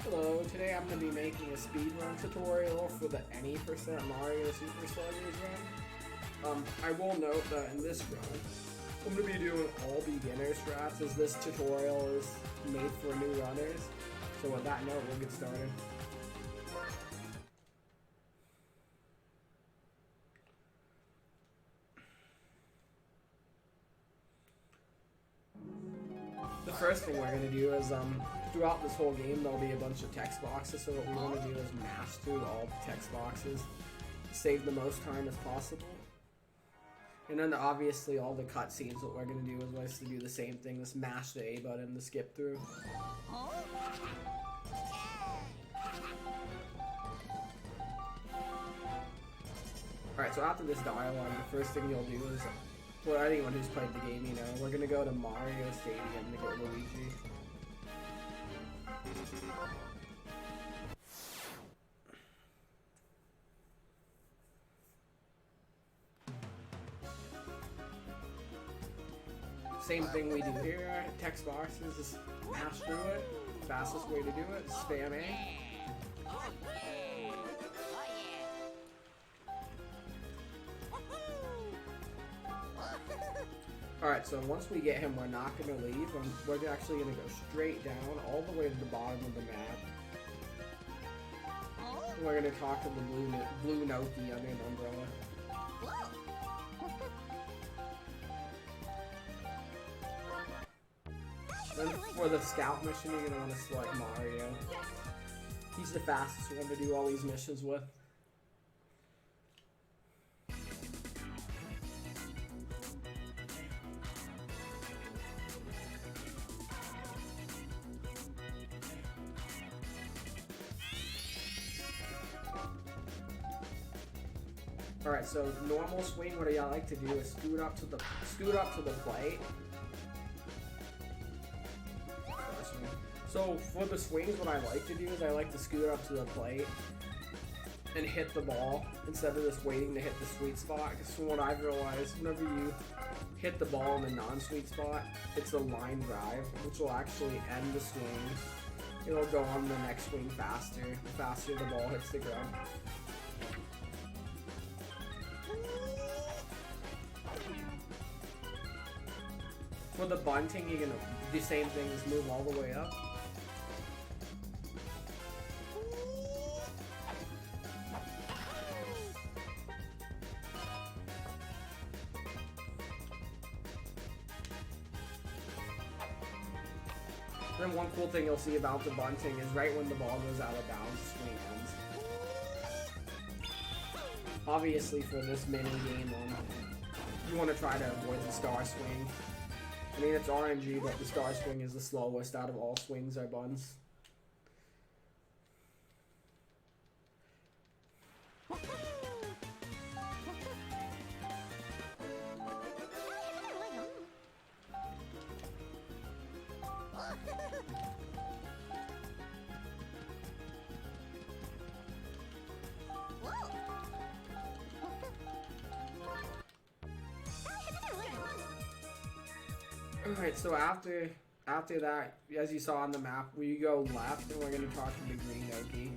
Hello, today I'm going to be making a speedrun tutorial for the any percent Mario Super Sluggers run. I will note that in this run, I'm going to be doing all beginner strats as this tutorial is made for new runners. So with that note, we'll get started. The first thing we're going to do is, throughout this whole game, there'll be a bunch of text boxes, so what we want to do is mash through all the text boxes, save the most time as possible. And then obviously all the cutscenes, what we're going to do is to do the same thing, just mash the A button to skip through. Alright, so after this dialogue, the first thing you'll do is, for anyone who's played the game, you know, we're going to go to Mario Stadium to get Luigi. Same thing we do here, text boxes, just mash through it. Fastest way to do it is spam A. Alright, so once we get him, we're not going to leave. We're actually going to go straight down all the way to the bottom of the map. And we're going to talk to the blue Noki under an umbrella. Then for the scout mission, you're going to want to select Mario. He's the fastest one to do all these missions with. Alright, so normal swing, what I like to do is scoot up to the plate. So for the swings, what I like to do is I like to scoot up to the plate and hit the ball instead of just waiting to hit the sweet spot. Because from what I've realized, whenever you hit the ball in the non-sweet spot, it's a line drive, which will actually end the swing. It'll go on the next swing faster, the faster the ball hits the ground. For the bunting, you're gonna do the same thing, just move all the way up. Then one cool thing you'll see about the bunting is right when the ball goes out of bounds, the swing ends. Obviously for this mini game, you want to try to avoid the star swing. I mean, it's RNG, but the star swing is the slowest out of all swings or buns. Alright, so after that, as you saw on the map, we go left and we're going to talk to the green Noki.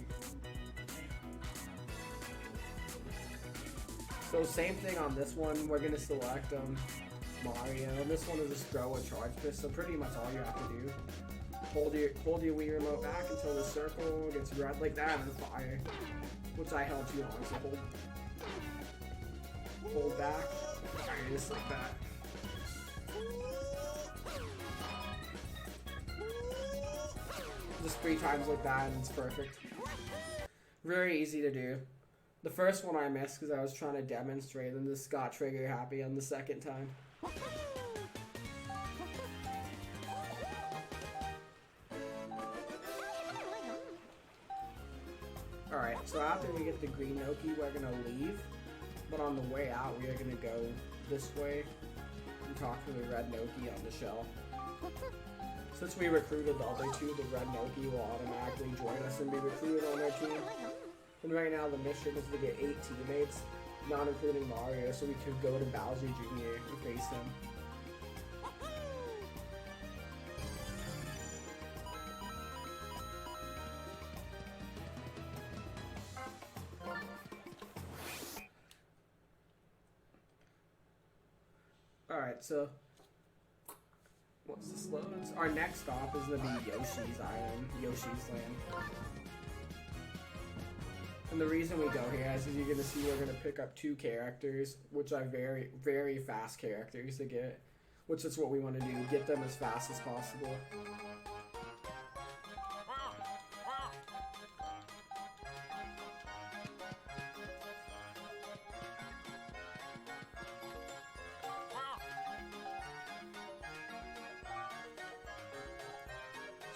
So same thing on this one, we're going to select Mario. And this one is just throw a charge pistol, pretty much all you have to do. Hold your Wii remote back until the circle gets red like that and fire. Which I held too long, so hold back, fire just like that. Just 3 times like that and it's perfect. Very easy to do. The first one I missed because I was trying to demonstrate and this got trigger happy on the second time. Alright, so after we get the green Noki, we're going to leave. But on the way out, we are going to go this way and talk to the red Noki on the shell. Since we recruited the other two, the red Noki will automatically join us and be recruited on our team. And right now the mission is to get 8 teammates, not including Mario, so we could go to Bowser Jr. and face him. Alright, so what's this loads? Our next stop is gonna be Yoshi's Island, Yoshi's Land. And the reason we go here is you're gonna see we're gonna pick up 2 characters, which are very, very fast characters to get, which is what we want to do, get them as fast as possible.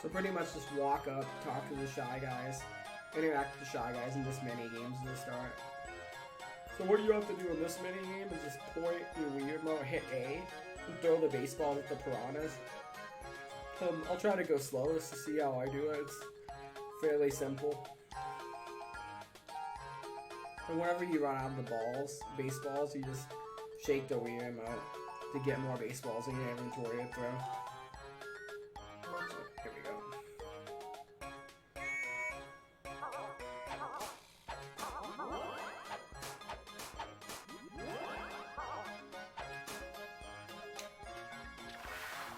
So pretty much just walk up, talk to the Shy Guys, interact with the Shy Guys in this mini games to start. So what you have to do in this mini game is just point your Wii remote, hit A, and throw the baseball with the piranhas. I'll try to go slowest to see how I do it. It's fairly simple. And whenever you run out of the baseballs, you just shake the Wii remote to get more baseballs in your inventory to throw. Here we go.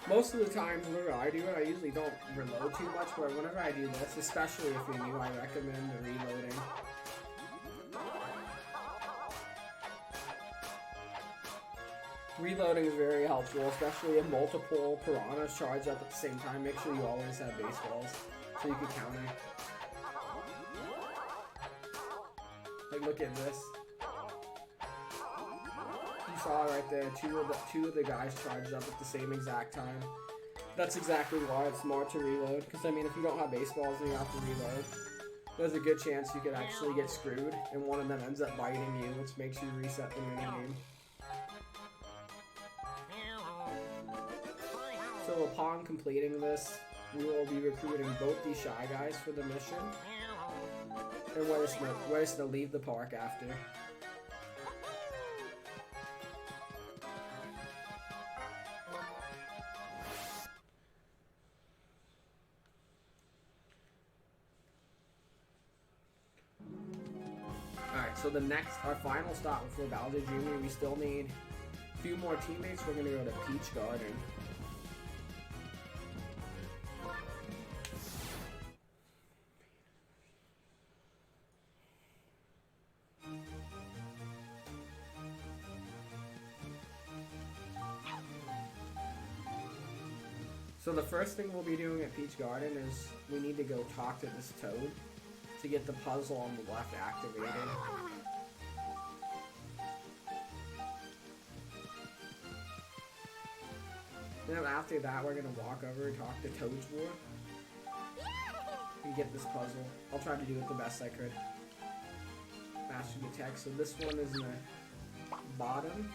Most of the times whenever I do it, I usually don't reload too much, but whenever I do this, especially if you're new, I recommend the reloading. Reloading is very helpful, especially if multiple piranhas charge up at the same time. Make sure you always have baseballs so you can counter. Like, look at this. You saw it right there. Two of the guys charged up at the same exact time. That's exactly why it's smart to reload. Because I mean, if you don't have baseballs and you have to reload, there's a good chance you could actually get screwed, and one of them ends up biting you, which makes you reset the minigame. So upon completing this, we will be recruiting both these Shy Guys for the mission, and we're just gonna leave the park after. Alright, so our final stop before Bowser Jr., we still need a few more teammates. We're gonna go to Peach Garden. So the first thing we'll be doing at Peach Garden is we need to go talk to this Toad to get the puzzle on the left activated. Then after that, we're gonna walk over and talk to Toad's War and get this puzzle. I'll try to do it the best I could. Master the text. So this one is in the bottom.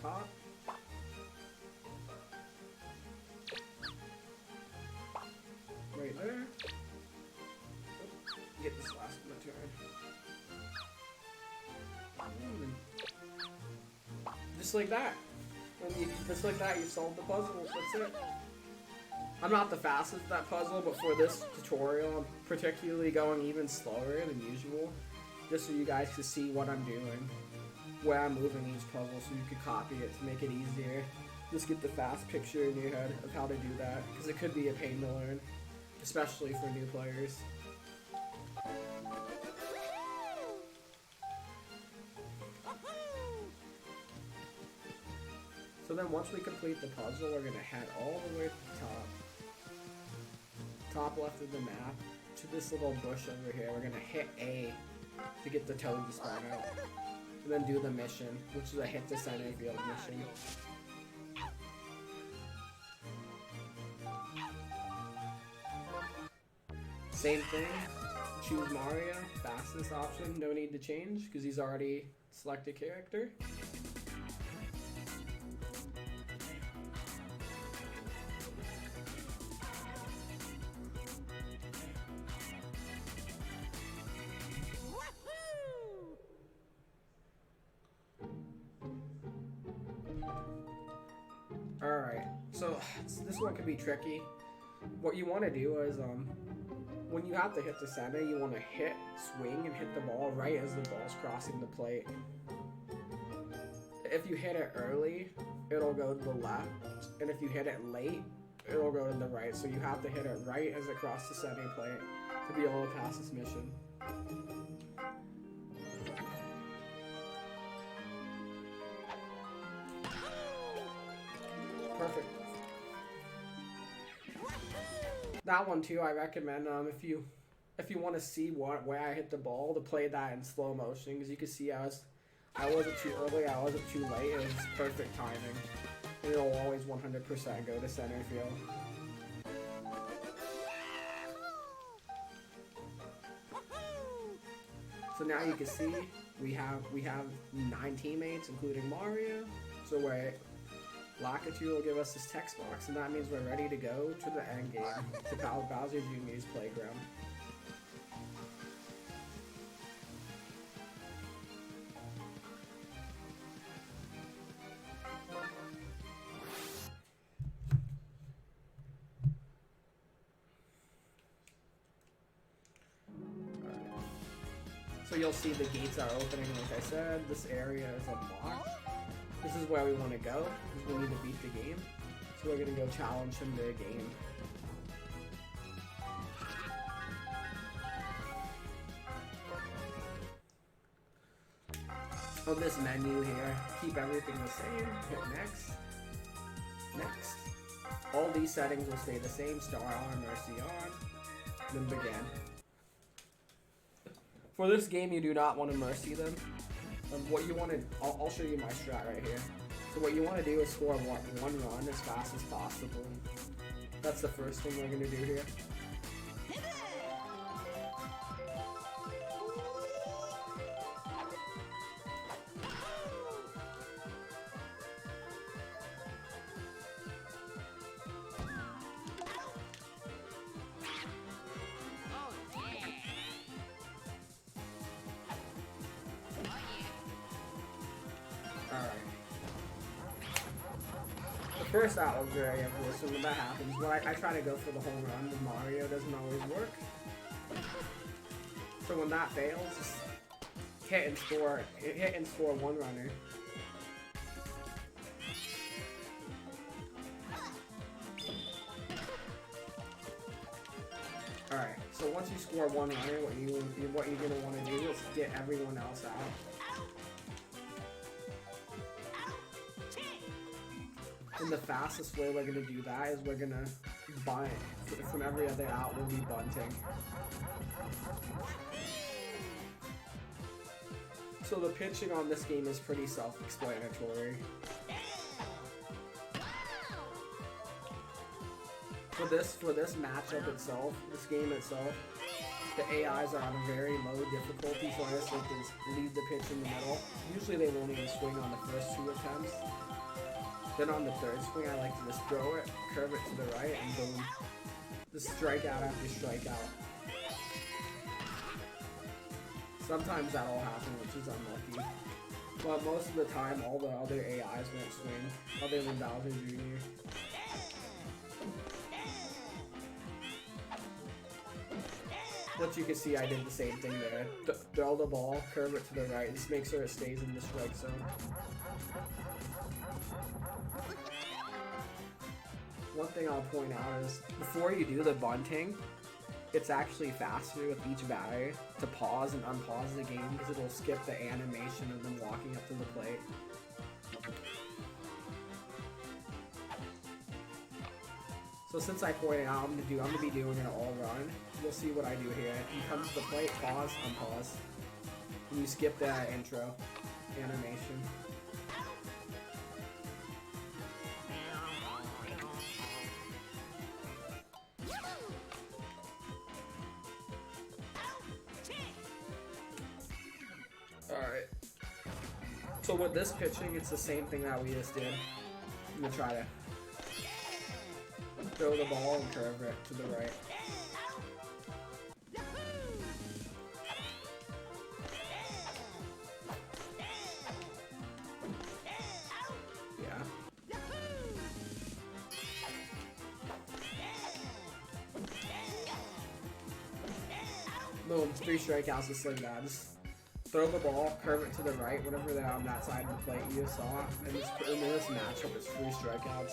Top. Right there. Get this last one to turn. Just like that. Just like that, you solved the puzzle. That's it. I'm not the fastest at that puzzle, but for this tutorial, I'm particularly going even slower than usual, just so you guys can see what I'm doing, where I'm moving each puzzle, so you can copy it to make it easier. Just get the fast picture in your head of how to do that, because it could be a pain to learn, especially for new players. So then once we complete the puzzle, we're going to head all the way to the top left of the map, to this little bush over here. We're going to hit A to get the Toad to spawn out. And then do the mission, which is a hit the center field mission. Same thing, choose Mario, fastest option, no need to change, because he's already selected character. Alright, so this one could be tricky. what you want to do is when you have to hit the center, you want to hit, swing, and hit the ball right as the ball's crossing the plate. If you hit it early, it'll go to the left, and if you hit it late, it'll go to the right. So you have to hit it right as it crosses the center plate to be able to pass this mission. Perfect. That one too, I recommend if you want to see where I hit the ball, to play that in slow motion, because you can see I wasn't too early, I wasn't too late. It was perfect timing. And it'll always 100% go to center field. So now you can see we have 9 teammates, including Mario. So Lakitu will give us this text box, and that means we're ready to go to the end game, to Bowser Jr.'s playground. So you'll see the gates are opening, like I said. This area is unlocked. This is where we want to go, because we need to beat the game. So we're going to go challenge him to a game. On this menu here, keep everything the same, hit next, next. All these settings will stay the same, star on, mercy on, then begin. For this game, you do not want to mercy them. What you want to, I'll show you my strat right here. So what you want to do is score one run as fast as possible. That's the first thing we're going to do here. First out was very unfortunate when that happens. When I try to go for the home run with Mario, it doesn't always work. So when that fails, just hit and score one runner. Alright, so once you score one runner, what you're gonna want to do is get everyone else out. And the fastest way we're going to do that is we're going to bunt. From every other out, we'll be bunting. So the pitching on this game is pretty self-explanatory. For this matchup itself, this game itself, the AIs are on a very low difficulty, so I just like to leave the pitch in the middle. Usually they won't even swing on the first 2 attempts. Then on the third swing, I like to just throw it, curve it to the right, and boom. Just strikeout after strikeout. Sometimes that'll happen, which is unlucky. But most of the time, all the other AIs won't swing, other than Bowser Jr. But you can see I did the same thing there. Throw the ball, curve it to the right, just make sure it stays in the strike zone. One thing I'll point out is, before you do the bunting, it's actually faster with each batter to pause and unpause the game, because it'll skip the animation of them walking up to the plate. So since I pointed out, I'm gonna be doing an all run. You'll see what I do here. You come to the plate, pause, unpause, and you skip that intro animation. Alright. So with this pitching, it's the same thing that we just did. I'm gonna try to throw the ball and curve it to the right. Yeah. Boom, 3 strikeouts just like that. Just throw the ball, curve it to the right, whenever they're on that side of the plate you saw. And in this matchup, it's 3 strikeouts.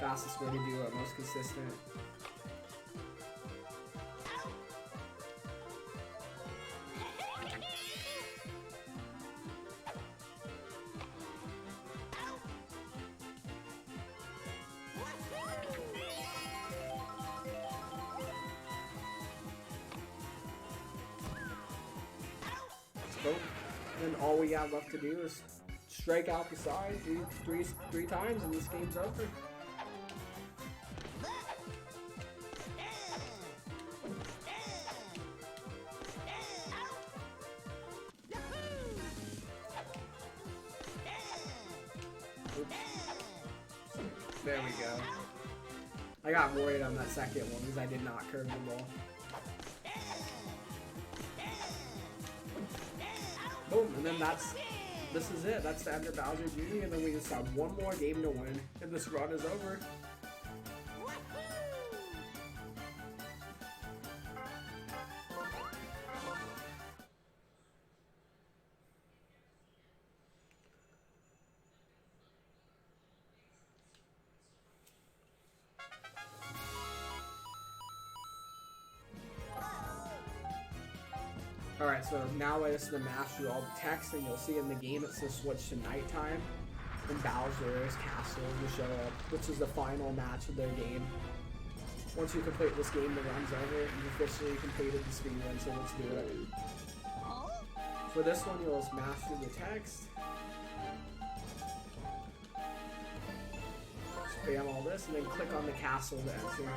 Fastest way to do it, most consistent. Boom. Then all we have left to do is strike out the side three times and this game's over. Oops. There we go. I got worried on that second one because I did not curve the ball. Boom, and then this is it. That's the end of Bowser Jr. And then we just have one more game to win, and this run is over. Alright, so now I just mash through all the text, and you'll see in the game it says switch to nighttime, and Bowser's castle will show up, which is the final match of their game. Once you complete this game, the run's over, you've officially completed the speedrun, so let's do it. For this one, you'll just mash through the text, spam all this, and then click on the castle to enter.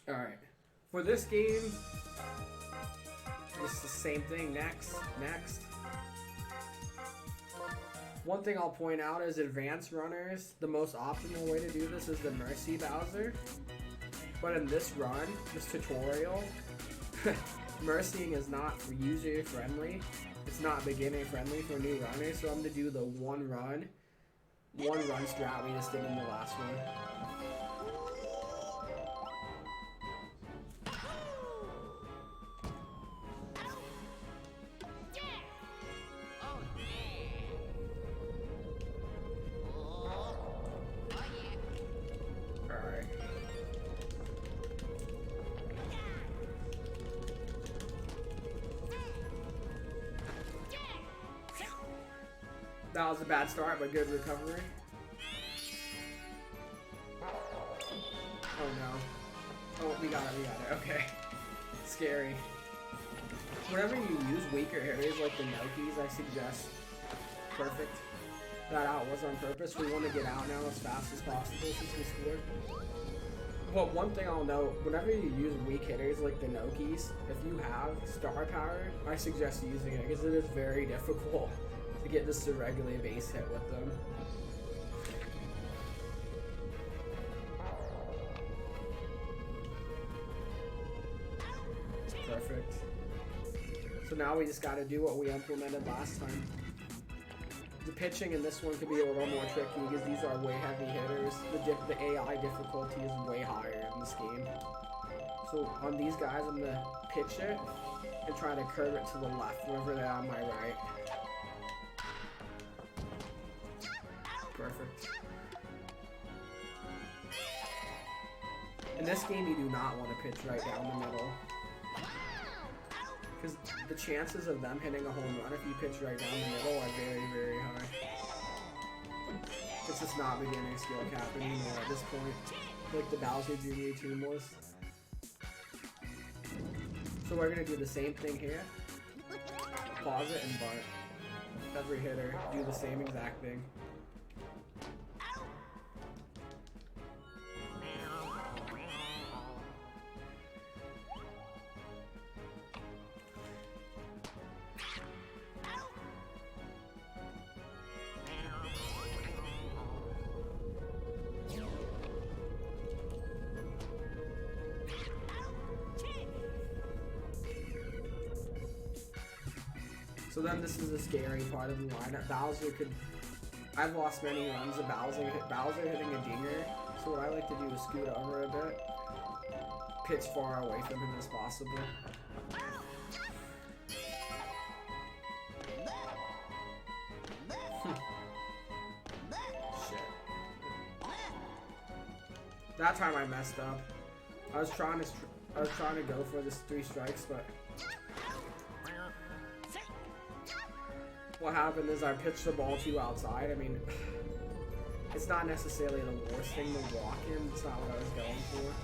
Alright, for this game, it's the same thing, next. One thing I'll point out is advanced runners, the most optimal way to do this is the Mercy Bowser. But in this run, this tutorial, Mercying is not for user friendly. It's not beginner friendly for new runners, so I'm going to do the one run strat we just did in the last one. That was a bad start, but good recovery. Oh no. Oh, we got it, okay. Scary. Whenever you use weaker areas like the Nokis, I suggest perfect. That out was on purpose. We want to get out now as fast as possible since we scored. But one thing I'll note, whenever you use weak hitters like the Nokis, if you have star power, I suggest using it because it is very difficult to get this to regularly base hit with them. Perfect. So now we just gotta do what we implemented last time. The pitching in this one could be a little more tricky because these are way heavy hitters. The AI difficulty is way higher in this game. So on these guys, I'm gonna pitch it and try to curve it to the left whenever they're on my right. Perfect. In this game, you do not want to pitch right down the middle. Because the chances of them hitting a home run if you pitch right down the middle are very, very high. It's just not beginner skill cap anymore at this point, like the Bowser Jr. team was. So we're going to do the same thing here. Pause it and bunt. Every hitter, do the same exact thing. So then this is the scary part of the lineup. Bowser could... I've lost many runs of Bowser hitting a dinger. So what I like to do is scoot over a bit pitch far away from him as possible. Shit. That time I messed up. I was trying to go for this 3 strikes, but what happened is I pitched the ball too outside. I mean, it's not necessarily the worst thing to walk him. It's not what I was going for.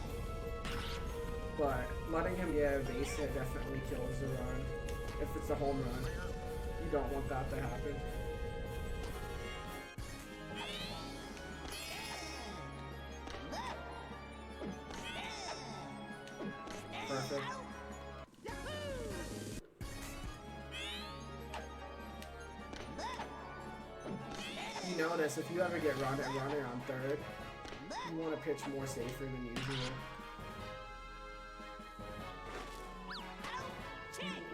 But letting him get a base hit definitely kills the run. If it's a home run, you don't want that to happen. Perfect. You notice if you ever get runner on third, you want to pitch more safer than usual.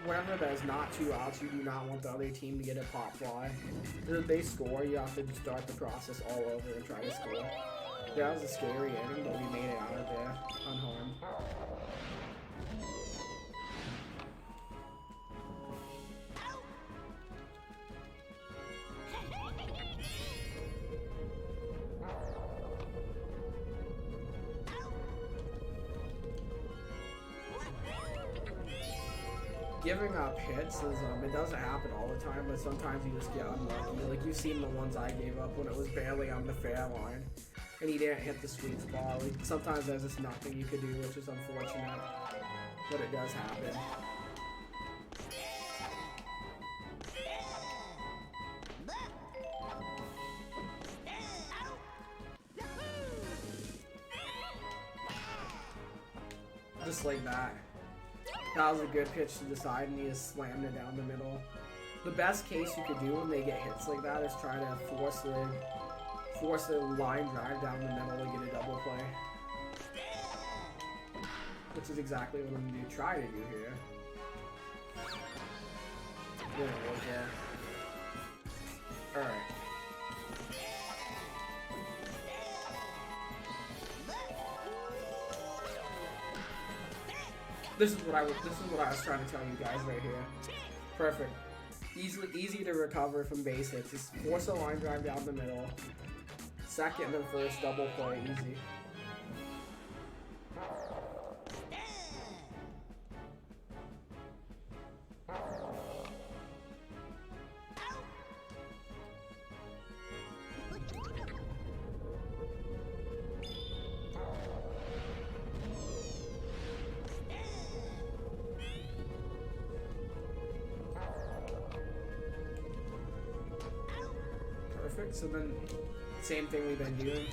Whenever there's not 2 outs, you do not want the other team to get a pop fly. If they score, you have to start the process all over and try to score. That was a scary inning, but we made it out of there unharmed. Giving up hits is, it doesn't happen all the time, but sometimes you just get unlucky. Like, you've seen the ones I gave up when it was barely on the fair line, and he didn't hit the sweet spot. Like, sometimes there's just nothing you could do, which is unfortunate, but it does happen. Just like that. That was a good pitch to the side, and he just slammed it down the middle. The best case you could do when they get hits like that is try to force a line drive down the middle to get a double play. Which is exactly what I'm going to try to do here. Didn't work there. Alright. This is what I was trying to tell you guys right here. Perfect. Easy to recover from base hits. Just force a line drive down the middle. Second and first double play, easy. So then, same thing we've been doing.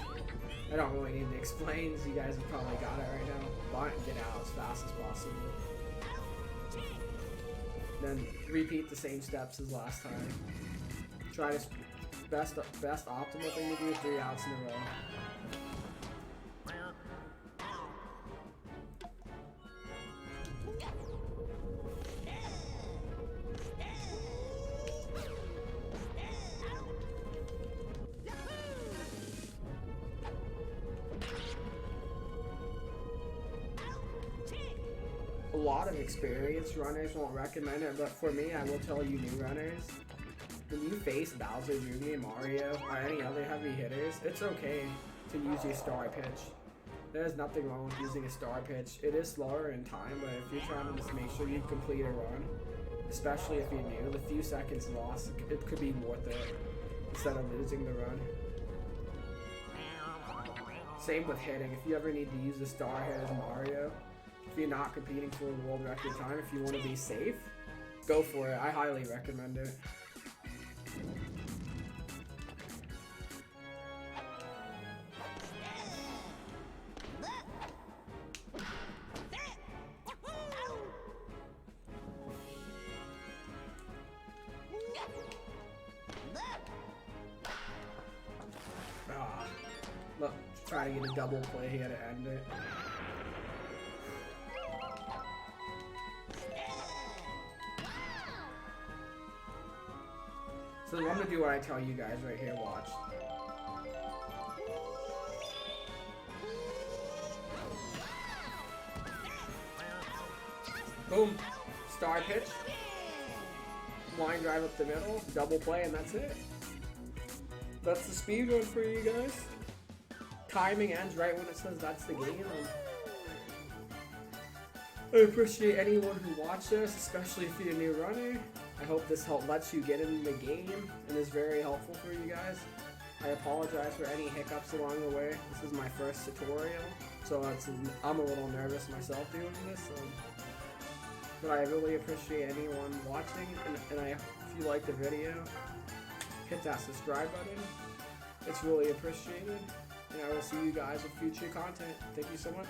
I don't really need to explain, as you guys have probably got it right now. Bunt and get out as fast as possible. Then repeat the same steps as last time. Try to best optimal thing to do is 3 outs in a row. A lot of experienced runners won't recommend it, but for me, I will tell you new runners, when you face Bowser Jr., Mario, or any other heavy hitters, it's okay to use your star pitch. There's nothing wrong with using a star pitch. It is slower in time, but if you're trying to just make sure you complete a run, especially if you're new, the few seconds lost, it could be worth it instead of losing the run. Same with hitting. If you ever need to use a star hit as Mario, if you're not competing for a world record time, if you want to be safe, go for it. I highly recommend it. Look, try to get a double play here to end it. So I'm gonna do what I tell you guys right here, watch. Boom. Star pitch. Line drive up the middle. Double play, and that's it. That's the speed run for you guys. Timing ends right when it says that's the game. I appreciate anyone who watched this, especially if you're a new runner. I hope this lets you get in the game and is very helpful for you guys. I apologize for any hiccups along the way. This is my first tutorial, so I'm a little nervous myself doing this. But I really appreciate anyone watching, and if you like the video, hit that subscribe button. It's really appreciated, and I will see you guys with future content. Thank you so much.